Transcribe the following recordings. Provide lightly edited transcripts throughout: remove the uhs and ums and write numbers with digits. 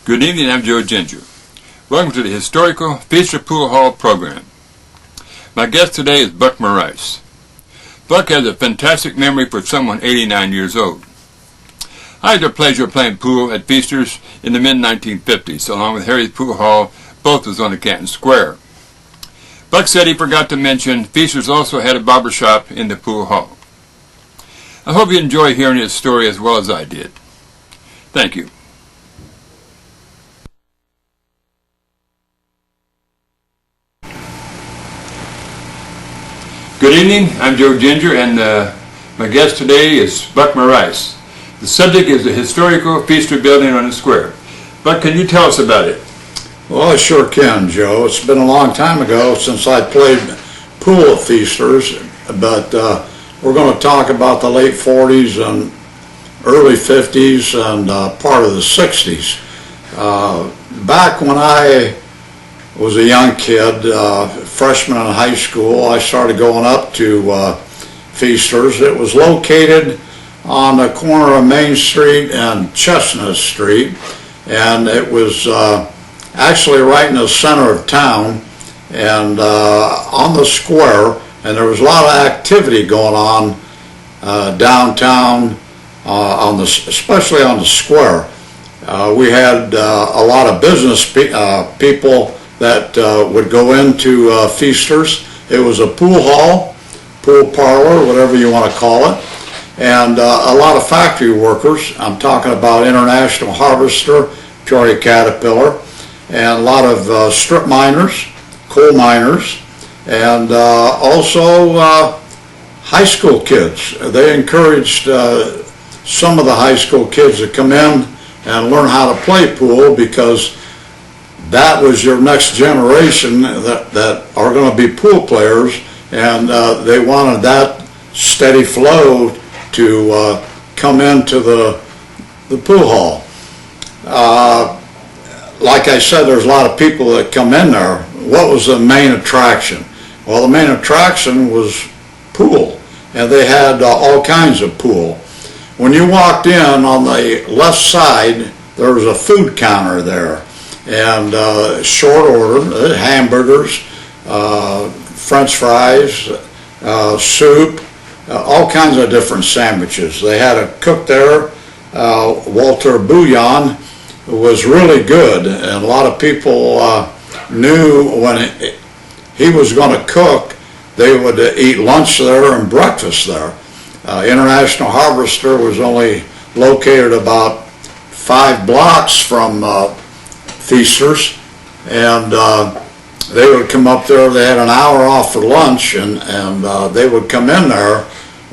Good evening, I'm Joe Ginger. Welcome to the Historical Pfister Pool Hall program. My guest today is Buck Maurice. Buck has a fantastic memory for someone 89 years old. I had the pleasure of playing pool at Pfisters in the mid-1950s, along with Harry's Pool Hall. Both was on the Canton Square. Buck said he forgot to mention Pfisters also had a barber shop in the pool hall. I hope you enjoy hearing his story as well as I did. Thank you. Good evening, I'm Joe Ginger, and my guest today is Buck Maurice. The subject is the historical Pfister building on the square. Buck, can you tell us about it? Well, I sure can, Joe. It's been a long time ago since I played pool at Pfisters, but we're going to talk about the late 40s and early 50s and part of the 60s. Back when I was a young kid, freshman in high school, I started going up to Pfisters. It was located on the corner of Main Street and Chestnut Street, and it was actually right in the center of town and on the square, and there was a lot of activity going on downtown, especially on the square. We had a lot of business people that would go into Pfisters. It was a pool hall, pool parlor, whatever you want to call it, and a lot of factory workers. I'm talking about International Harvester, Peoria Caterpillar, and a lot of strip miners, coal miners, and also high school kids. They encouraged some of the high school kids to come in and learn how to play pool, because that was your next generation that are going to be pool players, and they wanted that steady flow to come into the pool hall. Like I said, there's a lot of people that come in there. What was the main attraction? Well, the main attraction was pool, and they had all kinds of pool. When you walked in, on the left side, there was a food counter there, and short order, hamburgers, French fries, soup, all kinds of different sandwiches. They had a cook there, Walter Bouillon, was really good, and a lot of people knew when he was going to cook, they would eat lunch there and breakfast there. International Harvester was only located about 5 blocks from Pfisters, and they would come up there. They had an hour off for lunch, and they would come in there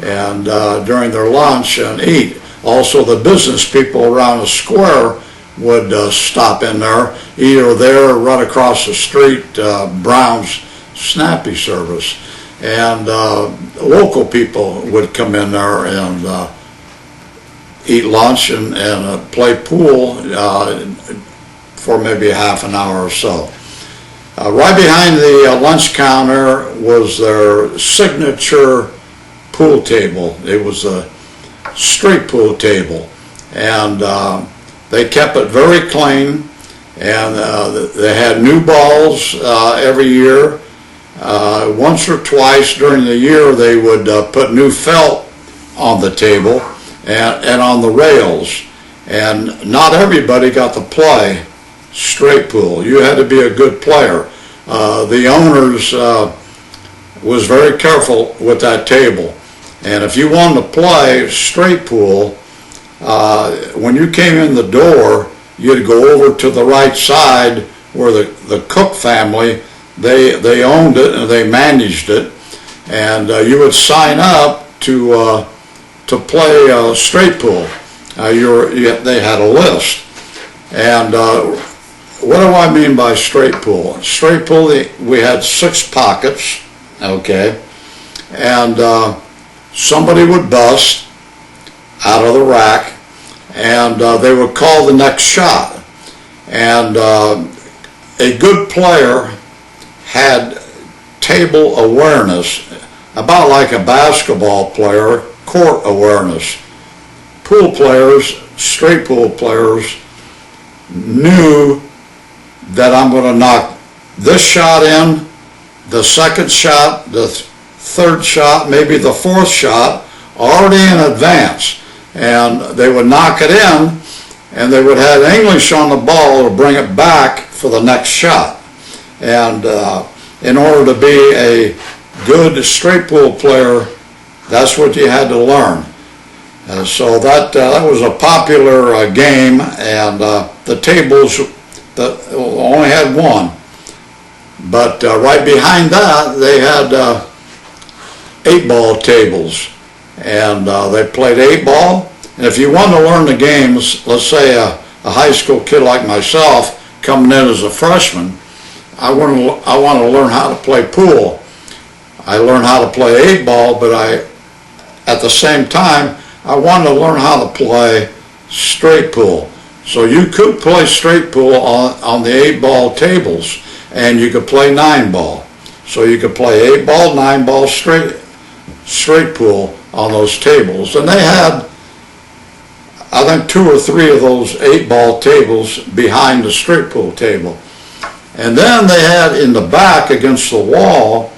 and during their lunch and eat. Also, the business people around the square would stop in there, either there or right across the street, Brown's Snappy Service, and local people would come in there and eat lunch and play pool for maybe a half an hour or so. Right behind the lunch counter was their signature pool table. It was a straight pool table, and they kept it very clean, and they had new balls every year. Once or twice during the year, they would put new felt on the table and on the rails, and not everybody got to play straight pool. You had to be a good player. The owners was very careful with that table, and if you wanted to play straight pool, when you came in the door, you'd go over to the right side where the Cook family, they owned it and they managed it, and you would sign up to play straight pool. They had a list, and what do I mean by straight pool? Straight pool, we had 6 pockets, okay, and somebody would bust out of the rack, and they would call the next shot, and a good player had table awareness, about like a basketball player, court awareness. Pool players, straight pool players, knew that I'm going to knock this shot in, the second shot, the third shot, maybe the fourth shot, already in advance. And they would knock it in, and they would have English on the ball to bring it back for the next shot. And in order to be a good straight pool player, that's what you had to learn. So that was a popular game, and the tables only had one. But right behind that, they had 8-ball tables, and they played 8-ball. And if you wanted to learn the games, let's say a high school kid like myself coming in as a freshman, I want to learn how to play pool. I learned how to play 8-ball, but at the same time, I wanted to learn how to play straight pool. So you could play straight pool on the 8-ball tables, and you could play 9-ball. So you could play 8-ball, 9-ball straight pool on those tables. And they had, I think, 2 or 3 of those 8-ball tables behind the straight pool table. And then they had in the back against the wall,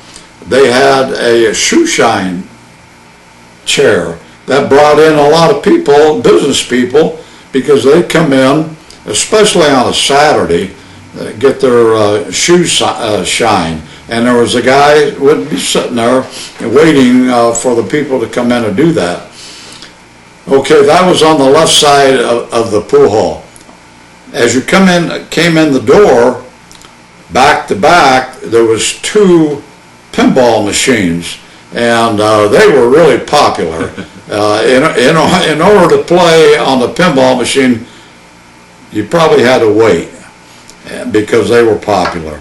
they had a shoe shine chair that brought in a lot of people, business people, because they'd come in, especially on a Saturday, get their shoes shine. And there was a guy who would be sitting there waiting for the people to come in and do that. Okay, that was on the left side of the pool hall. As you came in the door, back to back, there was 2 pinball machines, and they were really popular. In order to play on the pinball machine, you probably had to wait because they were popular.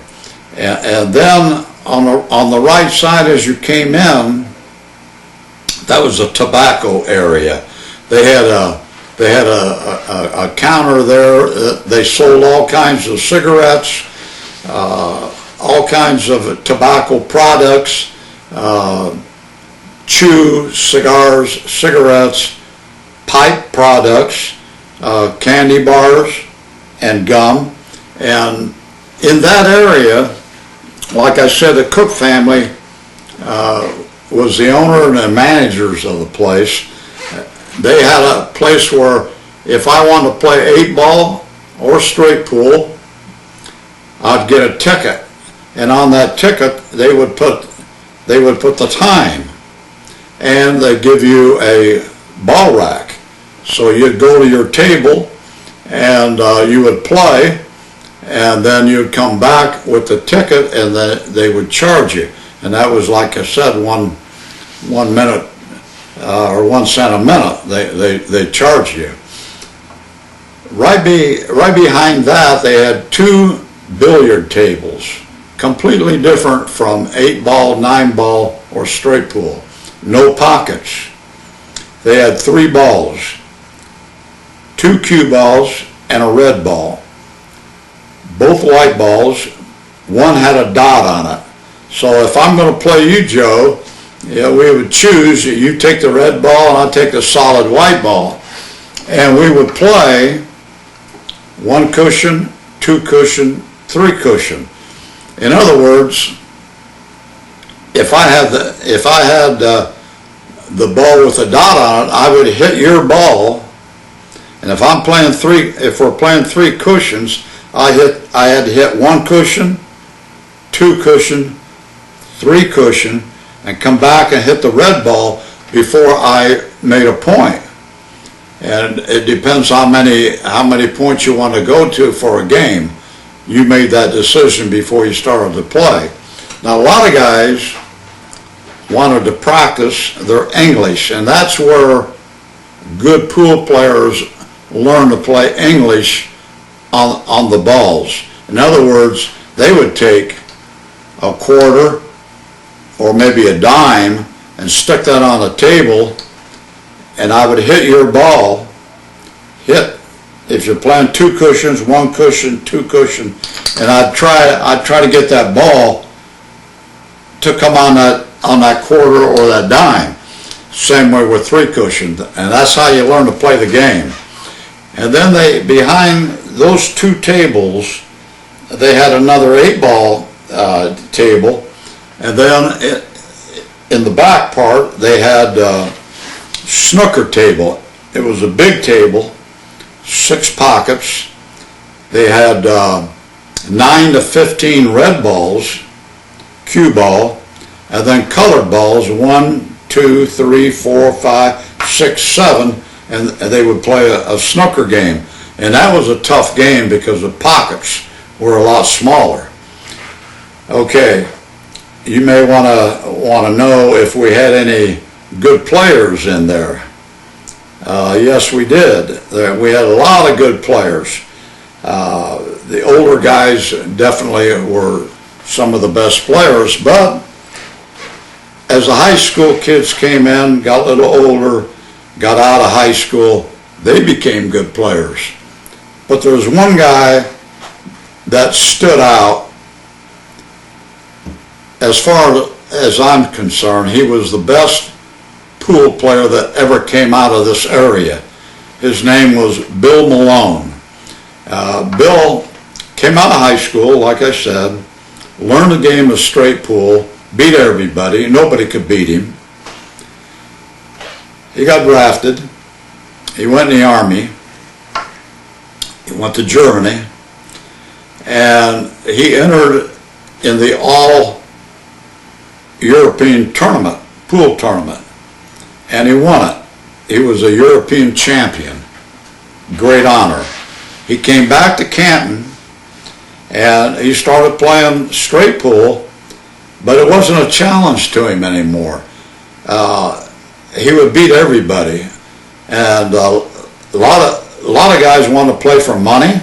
And then on the right side as you came in, that was a tobacco area. They had a counter there. They sold all kinds of cigarettes, all kinds of tobacco products, chew, cigars, cigarettes, pipe products, candy bars, and gum. And in that area, like I said, the Cook family was the owner and the managers of the place. They had a place where if I wanted to play 8-ball or straight pool, I'd get a ticket, and on that ticket they would put the time, and they'd give you a ball rack. So you'd go to your table, and you would play, and then you'd come back with the ticket, and then they would charge you. And that was, like I said, one minute or 1 cent a minute. They charge you. Right behind that, they had 2 billiard tables, completely different from 8-ball, 9-ball, or straight pool. No pockets. They had 3 balls, 2 cue balls, and a red ball. Both white balls. One had a dot on it. So if I'm going to play you, Joe, we would choose, you take the red ball and I'll take the solid white ball. And we would play 1 cushion, 2 cushion, 3 cushion. In other words, if I had the ball with a dot on it, I would hit your ball. And if we're playing 3 cushions, I had to hit 1 cushion, 2 cushion, 3 cushion, and come back and hit the red ball before I made a point. And it depends how many points you want to go to for a game. You made that decision before you started to play. Now, a lot of guys wanted to practice their English, and that's where good pool players learn to play English on the balls. In other words, they would take a quarter or maybe a dime and stick that on the table, and I would hit your ball, if you're playing 2 cushions, 1 cushion, 2 cushion, and I'd try to get that ball to come on that quarter or that dime. Same way with 3 cushions, and that's how you learn to play the game. And then behind those two tables, they had another 8-ball table, and then in the back part they had snooker table. It was a big table, 6 pockets. They had 9 to 15 red balls, cue ball, and then colored balls, 1, 2, 3, 4, 5, 6, 7, and they would play a snooker game. And that was a tough game because the pockets were a lot smaller. Okay, you may want to know if we had any good players in there. Yes, we did. We had a lot of good players. The older guys definitely were some of the best players, but as the high school kids came in, got a little older, got out of high school, they became good players. But there was one guy that stood out. As far as I'm concerned, he was the best pool player that ever came out of this area. His name was Bill Malone. Bill came out of high school, like I said, learned the game of straight pool, beat everybody, nobody could beat him. He got drafted, he went in the Army, he went to Germany, and he entered in the all-European tournament, pool tournament, and he won it. He was a European champion, great honor. He came back to Canton and he started playing straight pool, but it wasn't a challenge to him anymore. He would beat everybody, and a lot of guys wanted to play for money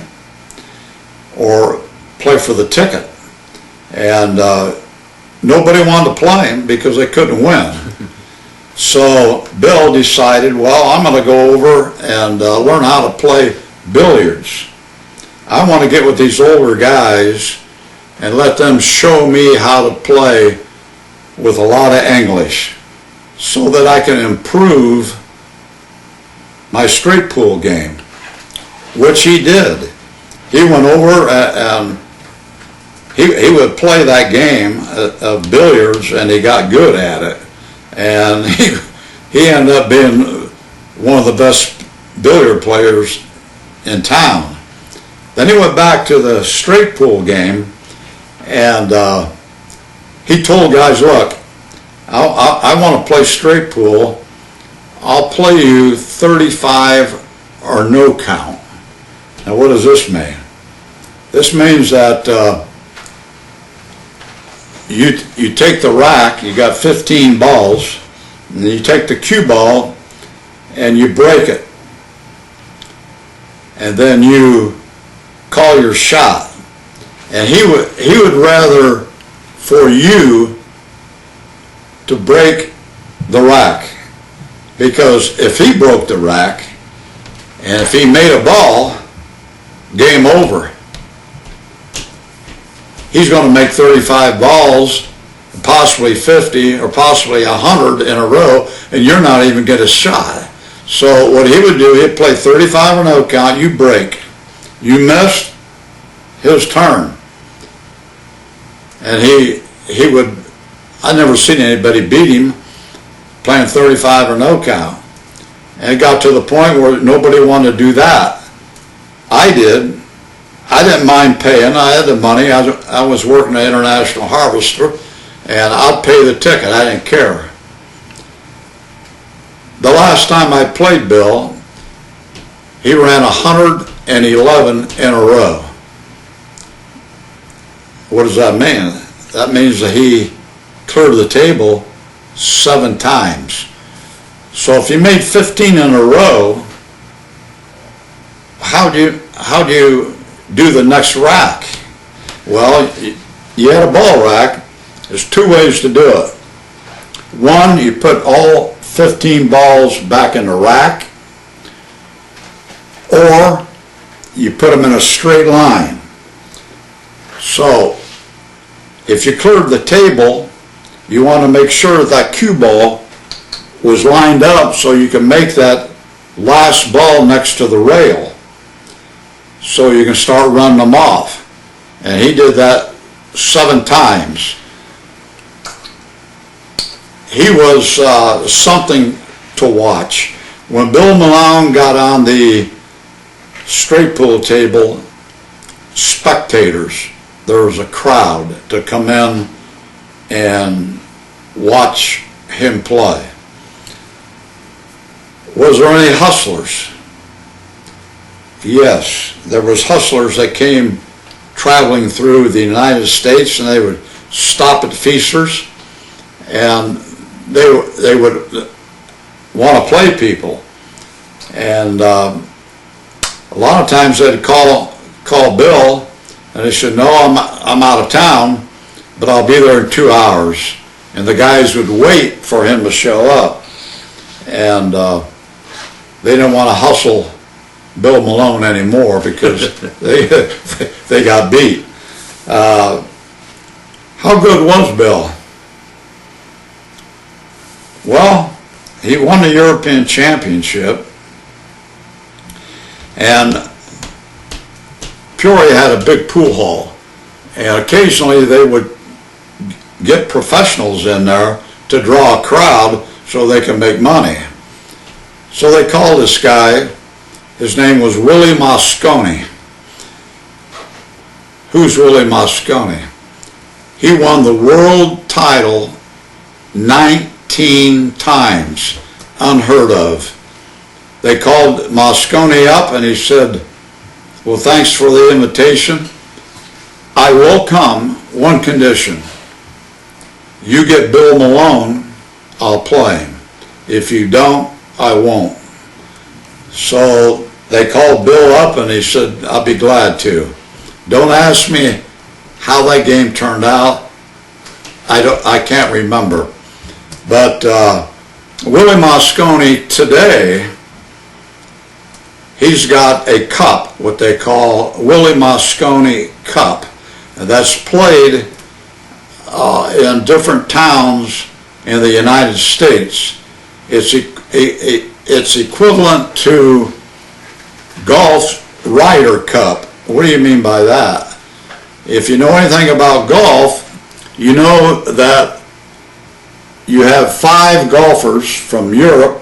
or play for the ticket, and nobody wanted to play him because they couldn't win. So Bill decided, well, I'm going to go over and learn how to play billiards. I want to get with these older guys and let them show me how to play with a lot of English so that I can improve my straight pool game, which he did. He went over and he would play that game of billiards, and he got good at it. And he ended up being one of the best billiard players in town. Then he went back to the straight pool game, and he told guys, look, I want to play straight pool. I'll play you 35 or no count. Now what does this mean? This means that you take the rack, you got 15 balls, and you take the cue ball and you break it. And then you call your shot. And he would rather for you to break the rack, because if he broke the rack and if he made a ball, game over. He's going to make 35 balls, possibly 50 or possibly 100 in a row, and you're not even get a shot. So what he would do, he'd play 35 or no count, you break. You missed, his turn. And he would, I never seen anybody beat him playing 35 or no count. And it got to the point where nobody wanted to do that. I did. I didn't mind paying. I had the money. I was working at International Harvester, and I'd pay the ticket. I didn't care. The last time I played Bill, he ran 111 in a row. What does that mean? That means that he cleared the table 7 times. So if you made 15 in a row, how do you do the next rack? Well, you had a ball rack. There's 2 ways to do it. One, you put all 15 balls back in the rack, or you put them in a straight line. So if you cleared the table, you want to make sure that cue ball was lined up so you can make that last ball next to the rail. so you can start running them off. And he did that 7 times. He was something to watch. When Bill Malone got on the straight pool table, spectators, there was a crowd to come in and watch him play. Was there any hustlers? Yes, there was hustlers that came traveling through the United States, and they would stop at Pfisters, and they would want to play people. And a lot of times they'd call Bill, and they said, "No, I'm out of town, but I'll be there in 2 hours." And the guys would wait for him to show up, and they didn't want to hustle Bill Malone anymore because they got beat. How good was Bill? Well, he won the European Championship, and Peoria had a big pool hall, and occasionally they would get professionals in there to draw a crowd so they can make money. So they called this guy, his name was Willie Mosconi. Who's Willie Mosconi? He won the world title 19 times, unheard of. They called Mosconi up and he said, "Well, thanks for the invitation. I will come, one condition. You get Bill Malone, I'll play him. If you don't, I won't." So they called Bill up and he said, "I'll be glad to." Don't ask me how that game turned out. I can't remember. But Willie Mosconi today, he's got a cup, what they call Willie Mosconi Cup, and that's played in different towns in the United States. It's equivalent to golf's Ryder Cup. What do you mean by that? If you know anything about golf, you know that you have 5 golfers from Europe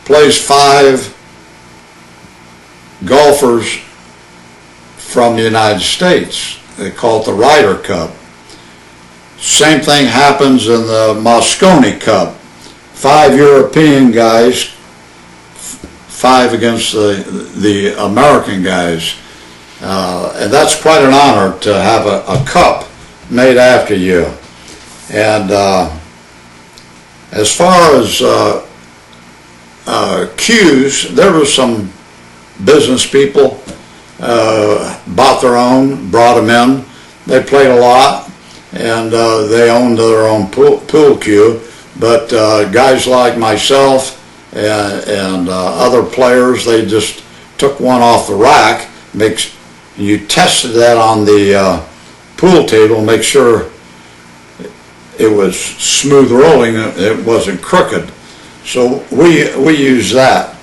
plays 5 golfers from the United States. They call it the Ryder Cup. Same thing happens in the Mosconi Cup. 5 European guys, 5 against the American guys. And that's quite an honor to have a cup made after you. And as far as cues, there were some business people bought their own, brought them in. They played a lot, and they owned their own pool cue. But guys like myself and other players, they just took one off the rack. You tested that on the pool table, make sure it was smooth rolling, it wasn't crooked. So we use that.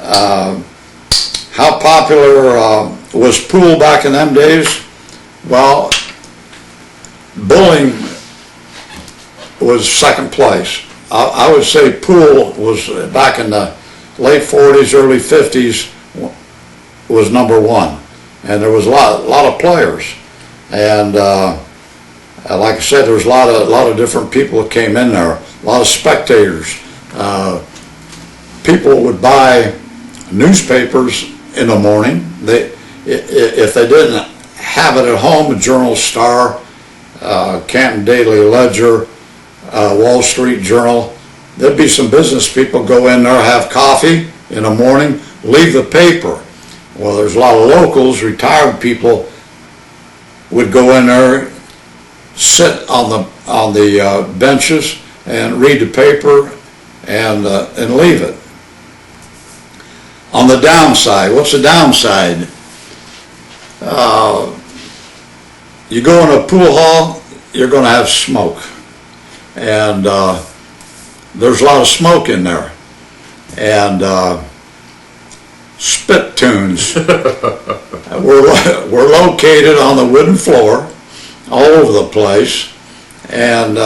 How popular was pool back in them days? Well, bowling was second place. I would say pool was, back in the late 40s, early 50s, was number 1. And there was a lot of players. And like I said, there was a lot of different people that came in there, a lot of spectators. People would buy newspapers in the morning. If they didn't have it at home, the Journal-Star, Canton Daily Ledger, Wall Street Journal, there'd be some business people go in there, have coffee in the morning, leave the paper. Well, there's a lot of locals, retired people, would go in there, sit on the benches and read the paper and leave it. On the downside, what's the downside? You go in a pool hall, you're going to have smoke, and there's a lot of smoke in there, and spittoons were located on the wooden floor all over the place, and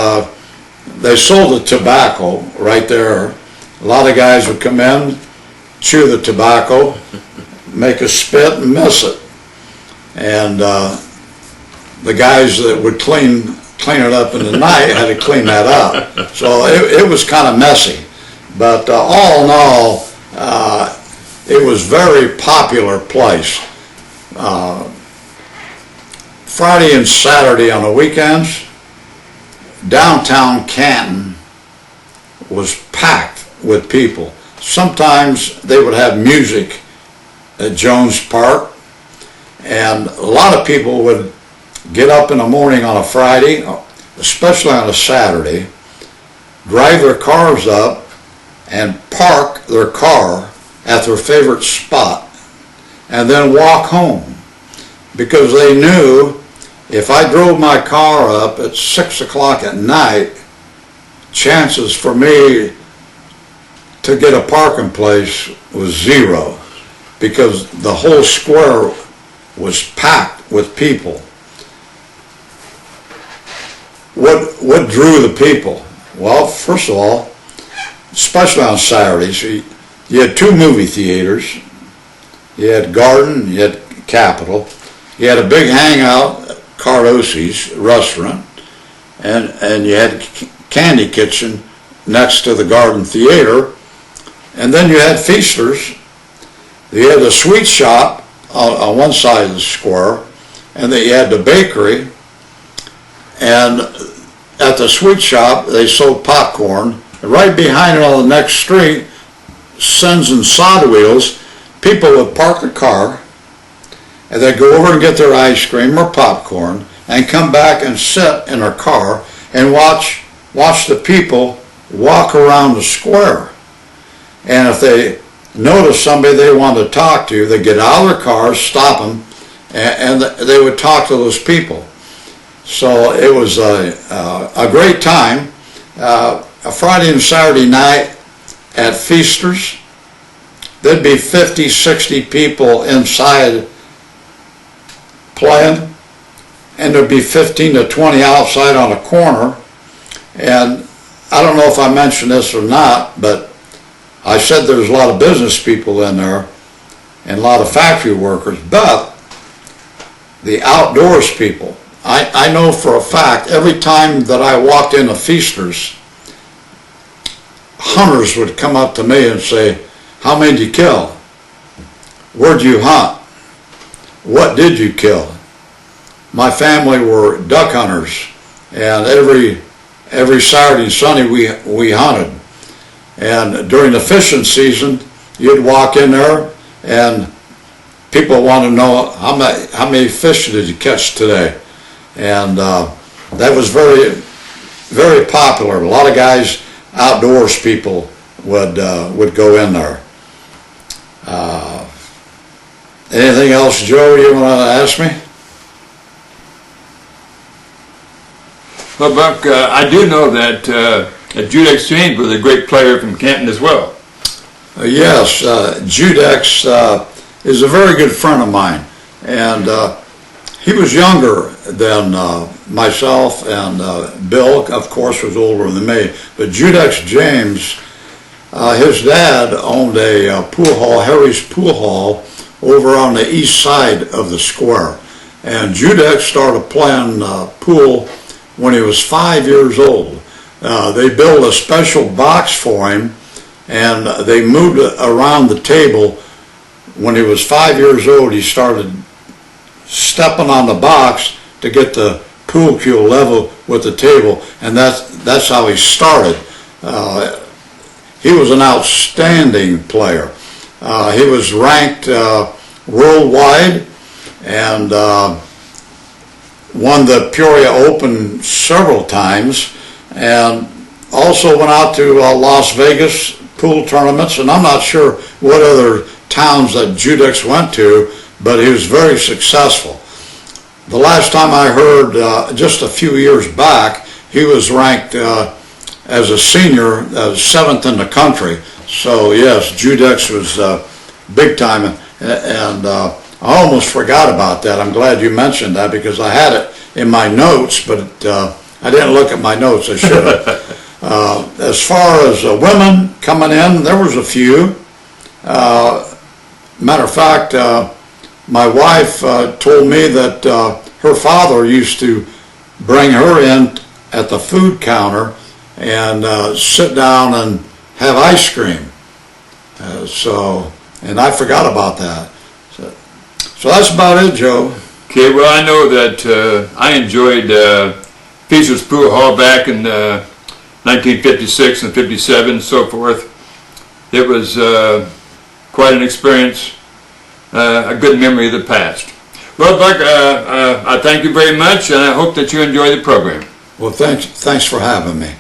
they sold the tobacco right there. A lot of guys would come in, chew the tobacco, make a spit and miss it, and the guys that would clean it up in the night had to clean that up. So it was kind of messy, but all in all, it was a very popular place. Friday and Saturday on the weekends, downtown Canton was packed with people. Sometimes they would have music at Jones Park, and a lot of people would get up in the morning on a Friday, especially on a Saturday, drive their cars up and park their car at their favorite spot and then walk home, because they knew if I drove my car up at 6 o'clock at night, chances for me to get a parking place was zero, because the whole square was packed with people. What drew the people? Well, first of all, especially on Saturdays, you had two movie theaters. You had Garden, you had Capitol. You had a big hangout, Cardosi's restaurant, and you had Candy Kitchen next to the Garden Theater. And then you had Pfisters. You had the sweet shop on one side of the square, and then you had the bakery. And at the sweet shop, they sold popcorn. Right behind it on the next street, Sins and Sod Wheels, people would park the car, and they'd go over and get their ice cream or popcorn, and come back and sit in their car and watch the people walk around the square. And if they noticed somebody they wanted to talk to, they'd get out of their cars, stop them, and they would talk to those people. So it was a great time. A Friday and Saturday night at Pfisters, there'd be 50, 60 people inside playing, and there'd be 15 to 20 outside on a corner. And I don't know if I mentioned this or not, but I said there's a lot of business people in there and a lot of factory workers, but the outdoors people, I know for a fact, every time that I walked into Pfisters, hunters would come up to me and say, "How many did you kill? Where'd you hunt? What did you kill?" My family were duck hunters, and every Saturday and Sunday we hunted. And during the fishing season, you'd walk in there and people want to know how many fish did you catch today. And that was very, very popular. A lot of guys, outdoors people, would go in there. Anything else, Joe, you want to ask me? Well, Buck, I do know that Judex James was a great player from Canton as well. Yes, Judex is a very good friend of mine, and he was younger than myself, and Bill, of course, was older than me. But Judex James, his dad owned a pool hall, Harry's Pool Hall, over on the east side of the square. And Judex started playing pool when he was 5 years old. They built a special box for him, and they moved it around the table. When he was 5 years old, he started stepping on the box to get the pool cue level with the table, and that's how he started. He was an outstanding player. He was ranked worldwide, and won the Peoria Open several times, and also went out to Las Vegas pool tournaments, and I'm not sure what other towns that Judex went to, but he was very successful. The last time I heard, just a few years back, he was ranked as a senior 7th in the country. So yes, Judex was big time. And I almost forgot about that. I'm glad you mentioned that because I had it in my notes, but I didn't look at my notes. I should have. As far as women coming in, there was a few. Matter of fact, my wife told me that her father used to bring her in at the food counter and sit down and have ice cream. And I forgot about that. So that's about it, Joe. Okay, well, I know that I enjoyed Pfisters Pool Hall back in 1956 and 57 and so forth. It was quite an experience, a good memory of the past. Well, Buck, I thank you very much, and I hope that you enjoy the program. Well, thanks for having me.